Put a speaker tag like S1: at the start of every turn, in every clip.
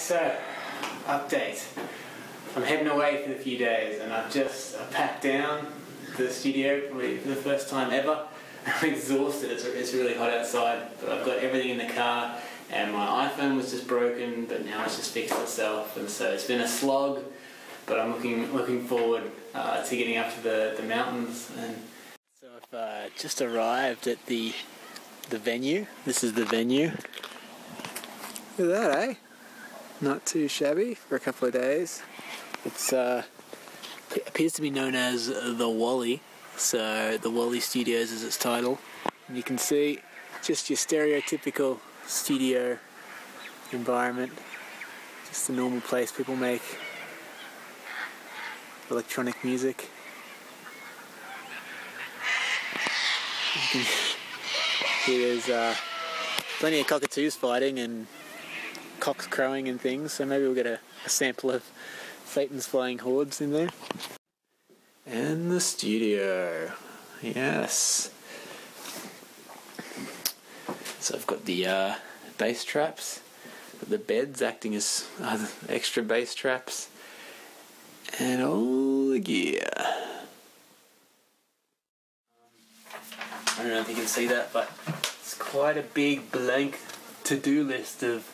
S1: So, update. I'm heading away for a few days and I've just packed down the studio probably for the first time ever. I'm exhausted, it's really hot outside, but I've got everything in the car and my iPhone was just broken, but now it's just fixed itself, and so it's been a slog, but I'm looking forward to getting up to the mountains. And so I've just arrived at the venue. This is the venue. Look at that, eh? Not too shabby for a couple of days. It's appears to be known as the Wally, so the Wally Studios is its title. And you can see just your stereotypical studio environment, just a normal place people make electronic music. You can hear there's plenty of cockatoos fighting and cocks crowing and things, so maybe we'll get a sample of Satan's flying hordes in there. And the studio, yes. So I've got the bass traps, got the beds acting as extra bass traps, and all the gear. I don't know if you can see that, but it's quite a big blank to-do list of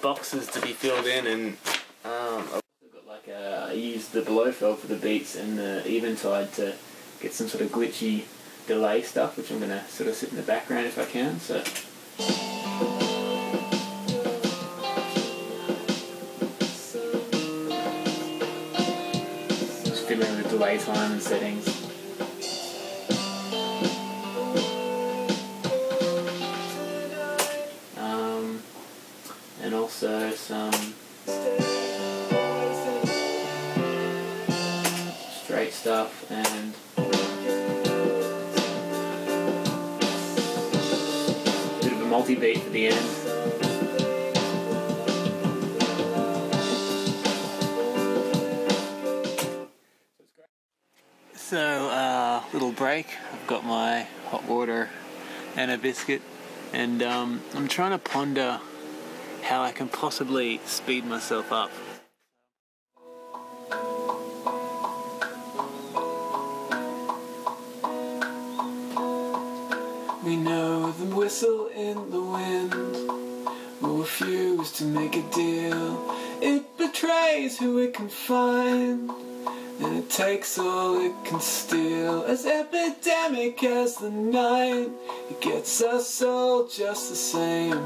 S1: boxes to be filled in, and I've also got I used the Blofeld for the beats and the Eventide to get some sort of glitchy delay stuff, which I'm going to sort of sit in the background if I can. So just fiddling with the delay time and settings. And also some straight stuff and a bit of a multi-beat for the end. So, little break. I've got my hot water and a biscuit, and I'm trying to ponder how I can possibly speed myself up. We know the whistle in the wind will refuse to make a deal. It betrays who it can find, and it takes all it can steal. As epidemic as the night, it gets us all just the same,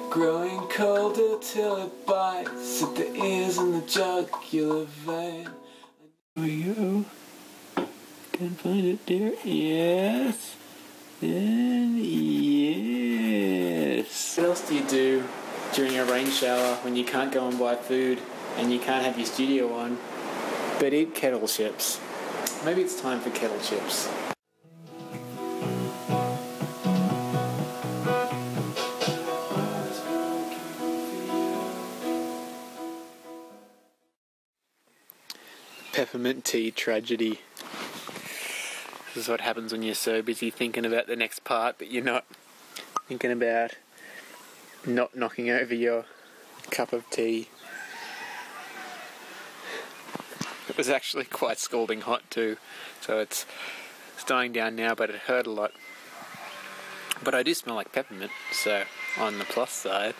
S1: growing colder till it bites at the ears and the jugular vein. Here we go. Can't find it, dear. Yes. And yes. What else do you do during a rain shower when you can't go and buy food and you can't have your studio on, but eat kettle chips? Maybe it's time for kettle chips. Peppermint tea tragedy. This is what happens when you're so busy thinking about the next part that you're not thinking about not knocking over your cup of tea. It was actually quite scalding hot too, so it's dying down now, but it hurt a lot. But I do smell like peppermint, so on the plus side.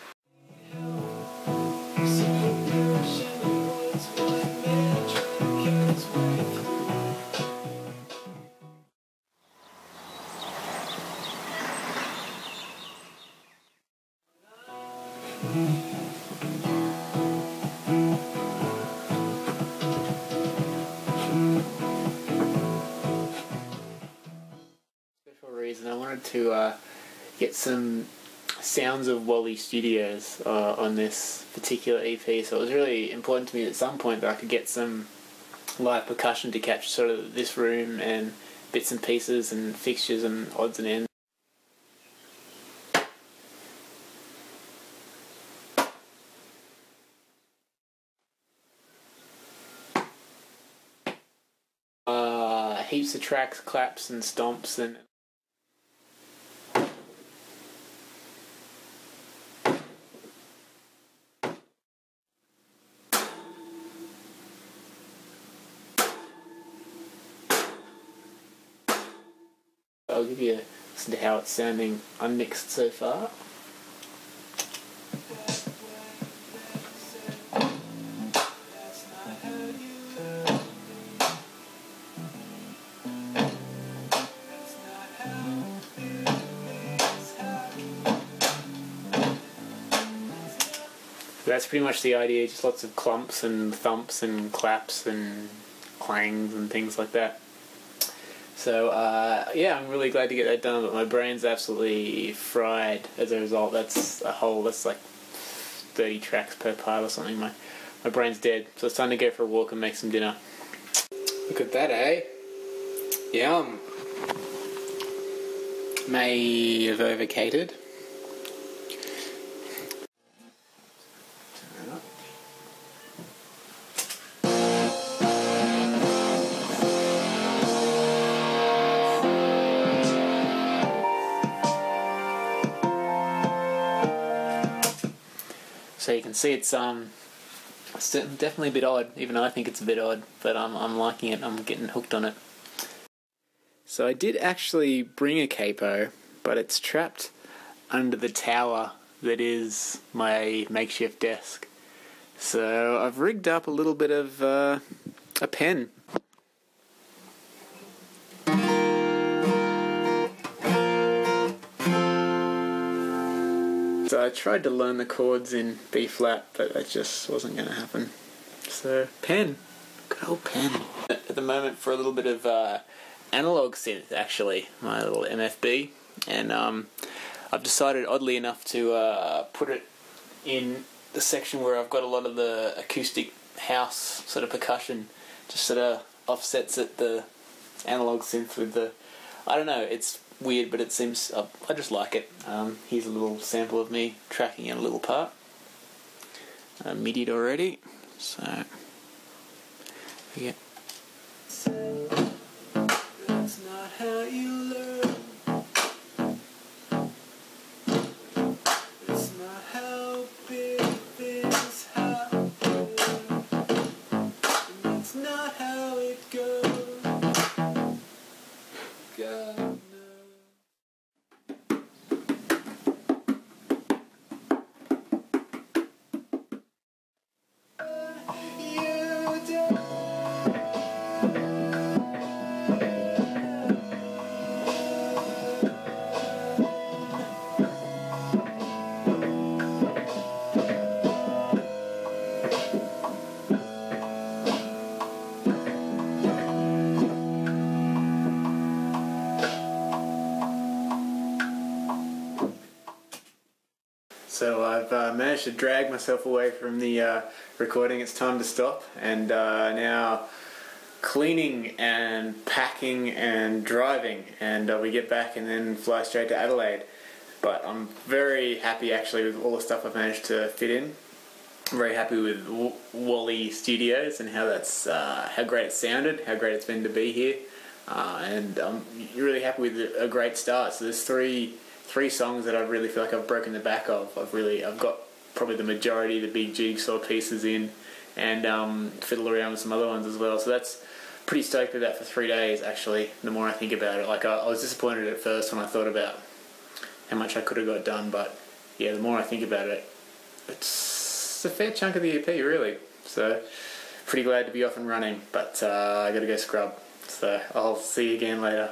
S1: Special reason, I wanted to get some sounds of Wally Studios on this particular EP, so it was really important to me at some point that I could get some live percussion to capture sort of this room and bits and pieces and fixtures and odds and ends. Heaps of tracks, claps and stomps and I'll give you a listen to how it's sounding unmixed so far. That's pretty much the idea, just lots of clumps and thumps and claps and clangs and things like that. So, yeah, I'm really glad to get that done, but my brain's absolutely fried as a result. That's like 30 tracks per pile or something. My brain's dead, so it's time to go for a walk and make some dinner. Look at that, eh? Yum. May have overcated. So you can see it's definitely a bit odd. Even I think it's a bit odd, but I'm liking it. I'm getting hooked on it. So I did actually bring a capo, but it's trapped under the tower that is my makeshift desk. So I've rigged up a little bit of a pen. So I tried to learn the chords in B flat, but that just wasn't going to happen. So, pen. Good old pen. At the moment for a little bit of analog synth, actually, my little MFB. And I've decided, oddly enough, to put it in the section where I've got a lot of the acoustic house sort of percussion. Just sort of offsets it, the analog synth with the... I don't know, it's weird, but it seems... I just like it. Here's a little sample of me tracking in a little part. MIDI'd already, so... Yeah. That's not how you learn. It's not how big things happen. And that's not how it goes. God knows. So I've managed to drag myself away from the recording. It's time to stop, and now cleaning and packing and driving, and we get back and then fly straight to Adelaide. But I'm very happy actually with all the stuff I've managed to fit in. I'm very happy with Wally Studios and how that's how great it sounded, how great it's been to be here, and I'm really happy with a great start. So there's three songs that I really feel like I've broken the back of. I've got probably the majority of the big jigsaw pieces in, and fiddle around with some other ones as well. So that's pretty stoked with that for 3 days actually. The more I think about it, like I was disappointed at first when I thought about how much I could have got done, but yeah, the more I think about it, it's a fair chunk of the EP really. So pretty glad to be off and running, but I got to go scrub. So I'll see you again later.